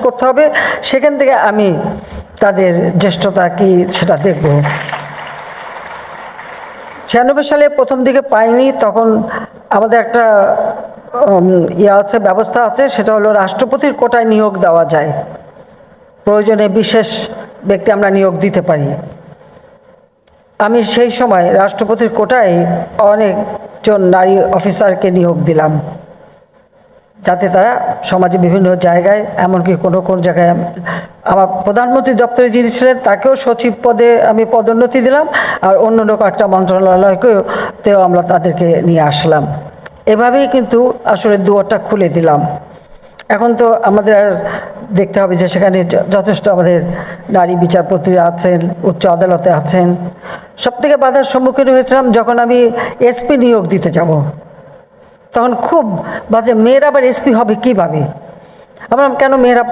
করতে হবে, সেখান থেকে আমি তাদের জ্যেষ্ঠতা কি সেটা দেখব। 96 সালে প্রথম দিকে পাইনি, তখন আমাদের একটা আছে, ব্যবস্থা আছে, সেটা হলো রাষ্ট্রপতির কোটায় নিয়োগ দেওয়া যায়, প্রয়োজনে বিশেষ ব্যক্তি আমরা নিয়োগ দিতে পারি। আমি সেই সময় রাষ্ট্রপতির কোটায় অনেকজন নারী অফিসারকে নিয়োগ দিলাম, যাতে তারা সমাজে বিভিন্ন জায়গায়, এমনকি কোনো জায়গায় আমার প্রধানমন্ত্রী দপ্তরে যিনি ছিলেন তাকেও সচিব পদে আমি পদোন্নতি দিলাম, আর অন্য কয়েকটা মন্ত্রণালয়কেও আমরা তাদেরকে নিয়ে আসলাম। এভাবেই কিন্তু আসলে দুয়ারটা খুলে দিলাম। এখন তো আমাদের দেখতে হবে যে সেখানে যথেষ্ট আমাদের নারী বিচারপতিরা আছেন, উচ্চ আদালতে আছেন। সবথেকে বাধার সম্মুখীন হয়েছিলাম যখন আমি এসপি নিয়োগ দিতে যাব, তখন খুব বাজে, মেয়েরা আবার এসপি হবে কিভাবে? আমরা কেন মেয়েরা